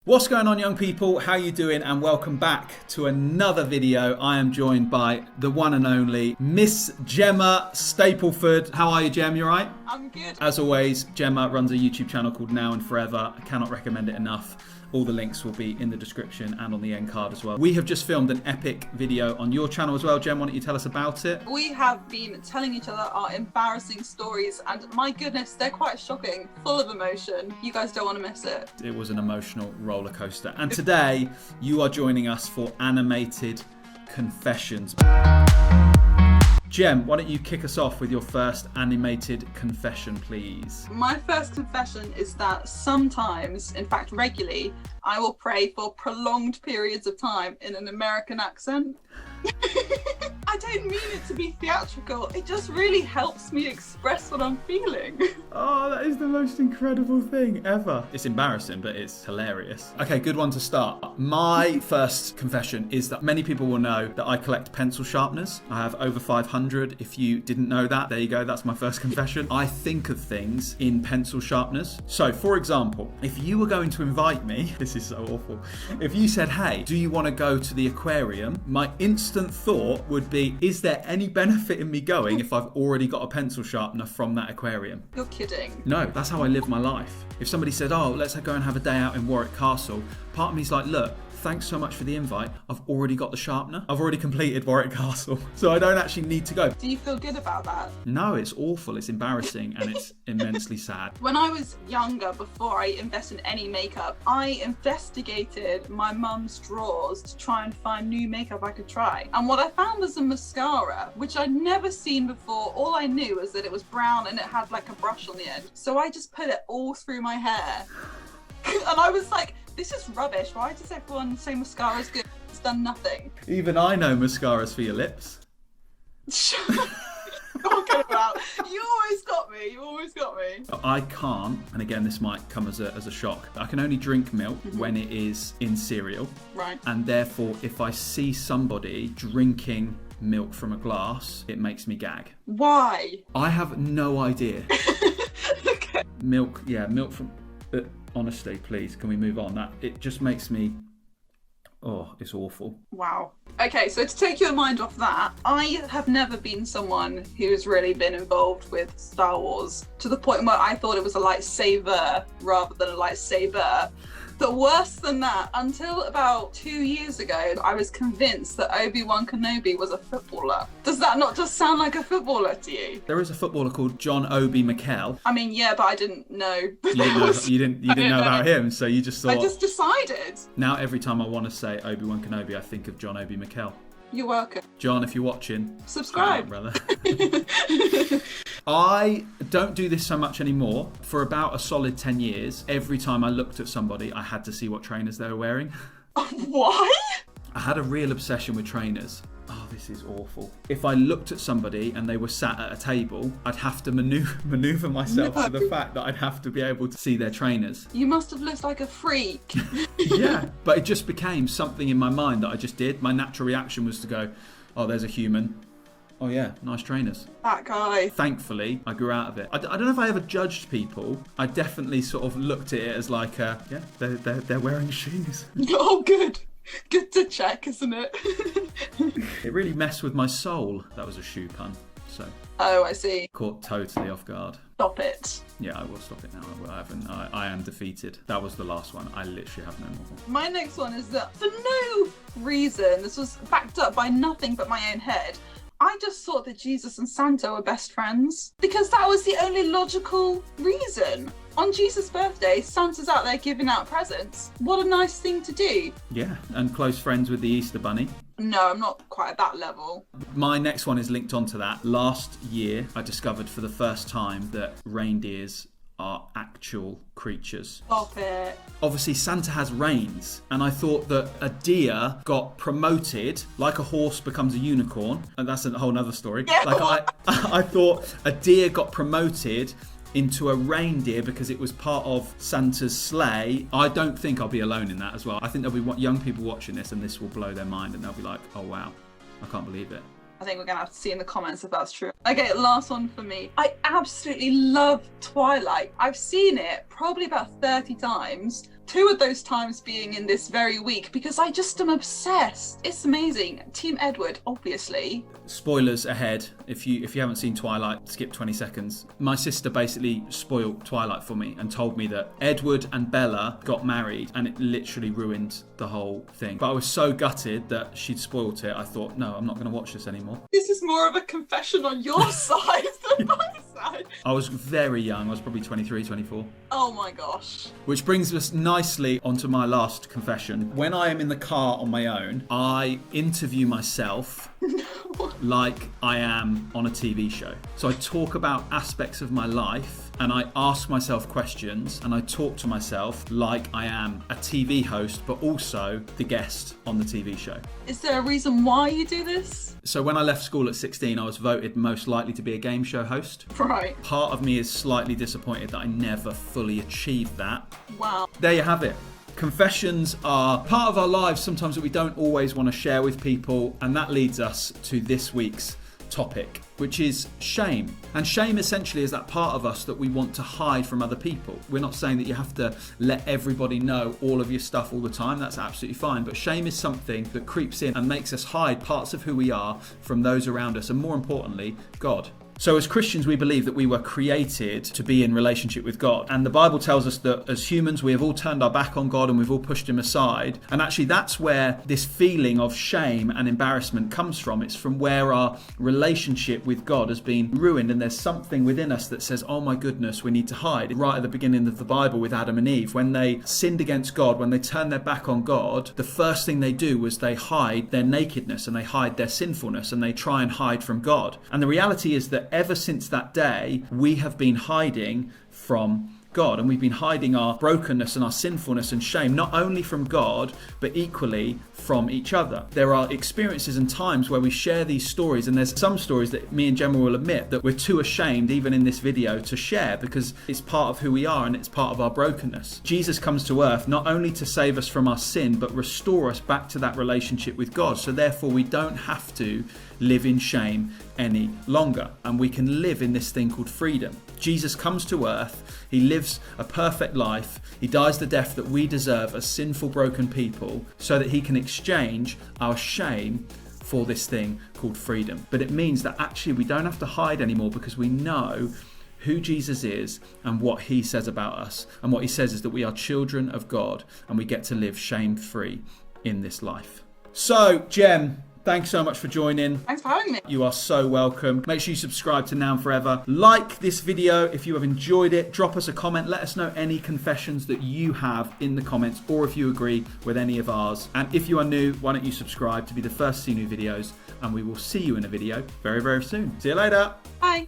What's going on, young people? How you doing? And welcome back to another video. I am joined by the one and only Miss Gemma Stapleford. How are you, Gem? You all right? I'm good. As always, Gemma runs a YouTube channel called Now and Forever. I cannot recommend it enough. All the links will be in the description and on the end card as well. We have just filmed an epic video on your channel as well. Gem, why don't you tell us about it? We have been telling each other our embarrassing stories, and my goodness, they're quite shocking, full of emotion. You guys don't want to miss it. It was an emotional roller coaster. And today, you are joining us for animated confessions. Gem, why don't you kick us off with your first animated confession, please? My first confession is that sometimes, in fact regularly, I will pray for prolonged periods of time in an American accent. I don't mean it to be theatrical, it just really helps me express what I'm feeling. Oh, that is the most incredible thing ever. It's embarrassing, but it's hilarious. Okay, good one to start. My first confession is that many people will know that I collect pencil sharpeners. I have over 500. If you didn't know that, there you go, that's my first confession. I think of things in pencil sharpeners. So, for example, if you were going to invite me, this is so awful, if you said, hey, do you want to go to the aquarium? My instant thought would be, is there any benefit in me going if I've already got a pencil sharpener from that aquarium? You're kidding. No, that's how I live my life. If somebody said, oh, let's go and have a day out in Warwick Castle, part of me's like, look, thanks so much for the invite. I've already got the sharpener. I've already completed Warwick Castle, so I don't actually need to go. Do you feel good about that? No, it's awful. It's embarrassing and it's immensely sad. When I was younger, before I invested in any makeup, I investigated my mum's drawers to try and find new makeup I could try. And what I found was a mascara, which I'd never seen before. All I knew was that it was brown and it had like a brush on the end. So I just put it all through my hair. And I was like, this is rubbish. Why does everyone say mascara's good? It's done nothing. Even I know mascara's for your lips. Talking about. You always got me. You always got me. I can't, and again, this might come as a shock. I can only drink milk when it is in cereal. Right. And therefore, if I see somebody drinking milk from a glass, it makes me gag. Why? I have no idea. Okay. Milk from... honestly, please, can we move on? That it just makes me... Oh, it's awful. Wow. Okay, so to take your mind off that, I have never been someone who's really been involved with Star Wars to the point where I thought it was a lightsaber rather than a lightsaber. But worse than that, until about 2 years ago, I was convinced that Obi-Wan Kenobi was a footballer. Does that not just sound like a footballer to you? There is a footballer called John Obi Mikel. I mean, yeah, but I didn't know. You didn't know about him, so you just thought... I just decided. Now every time I want to say Obi-Wan Kenobi, I think of John Obi Mikel. You're welcome. John, if you're watching, subscribe, brother. I don't do this so much anymore. For about a solid 10 years, every time I looked at somebody, I had to see what trainers they were wearing. Why? I had a real obsession with trainers. Oh, this is awful. If I looked at somebody and they were sat at a table, I'd have to maneuver myself to the fact that I'd have to be able to see their trainers. You must have looked like a freak. Yeah, but it just became something in my mind that I just did. My natural reaction was to go, oh, there's a human. Oh yeah, nice trainers. That guy. Thankfully, I grew out of it. I don't know if I ever judged people. I definitely sort of looked at it as like, yeah, they're wearing shoes. Oh, good. Good to check, isn't it? It really messed with my soul. That was a shoe pun, so. Oh, I see. Caught totally off guard. Stop it. Yeah, I will stop it now. I am defeated. That was the last one. I literally have no more. My next one is that for no reason, this was backed up by nothing but my own head, I just thought that Jesus and Santa were best friends because that was the only logical reason. On Jesus' birthday, Santa's out there giving out presents. What a nice thing to do. Yeah, and close friends with the Easter Bunny. No, I'm not quite at that level. My next one is linked onto that. Last year, I discovered for the first time that reindeers are actual creatures. Stop it. Obviously, Santa has reins, and I thought that a deer got promoted, like a horse becomes a unicorn, and that's a whole nother story. Yeah. Like I thought a deer got promoted into a reindeer because it was part of Santa's sleigh. I don't think I'll be alone in that as well. I think there'll be young people watching this, and this will blow their mind, and they'll be like, "Oh wow, I can't believe it." I think we're going to have to see in the comments if that's true. Okay, last one for me. I absolutely love Twilight. I've seen it probably about 30 times. 2 of those times being in this very week because I just am obsessed. It's amazing. Team Edward, obviously. Spoilers ahead. If you haven't seen Twilight, skip 20 seconds. My sister basically spoiled Twilight for me and told me that Edward and Bella got married and it literally ruined the whole thing. But I was so gutted that she'd spoiled it. I thought, no, I'm not going to watch this anymore. This is more of a confession on your side than my side. I was very young. I was probably 23, 24. Oh my gosh. Which brings us nicely onto my last confession. When I am in the car on my own, I interview myself like I am on a TV show. So I talk about aspects of my life and I ask myself questions and I talk to myself like I am a TV host, but also the guest on the TV show. Is there a reason why you do this? So when I left school at 16, I was voted most likely to be a game show host. Right. Part of me is slightly disappointed that I never fully achieved that. Wow. There you have it. Confessions are part of our lives sometimes that we don't always want to share with people, and that leads us to this week's topic, which is shame. And shame essentially is that part of us that we want to hide from other people. We're not saying that you have to let everybody know all of your stuff all the time. That's absolutely fine. But shame is something that creeps in and makes us hide parts of who we are from those around us, and more importantly, God. So as Christians, we believe that we were created to be in relationship with God. And the Bible tells us that as humans, we have all turned our back on God and we've all pushed him aside. And actually, that's where this feeling of shame and embarrassment comes from. It's from where our relationship with God has been ruined. And there's something within us that says, oh my goodness, we need to hide. Right at the beginning of the Bible with Adam and Eve, when they sinned against God, when they turned their back on God, the first thing they do was they hide their nakedness and they hide their sinfulness and they try and hide from God. And the reality is that ever since that day, we have been hiding from God, and we've been hiding our brokenness and our sinfulness and shame, not only from God, but equally from each other. There are experiences and times where we share these stories, and there's some stories that me and Gemma will admit that we're too ashamed, even in this video, to share because it's part of who we are and it's part of our brokenness. Jesus comes to earth not only to save us from our sin, but restore us back to that relationship with God. So therefore, we don't have to live in shame any longer, and we can live in this thing called freedom. Jesus comes to earth, he lives a perfect life, he dies the death that we deserve as sinful, broken people, so that he can exchange our shame for this thing called freedom. But it means that actually we don't have to hide anymore because we know who Jesus is and what he says about us. And what he says is that we are children of God and we get to live shame-free in this life. So, Gem, thanks so much for joining. Thanks for having me. You are so welcome. Make sure you subscribe to Now and Forever. Like this video if you have enjoyed it. Drop us a comment. Let us know any confessions that you have in the comments, or if you agree with any of ours. And if you are new, why don't you subscribe to be the first to see new videos, and we will see you in a video very, very soon. See you later. Bye.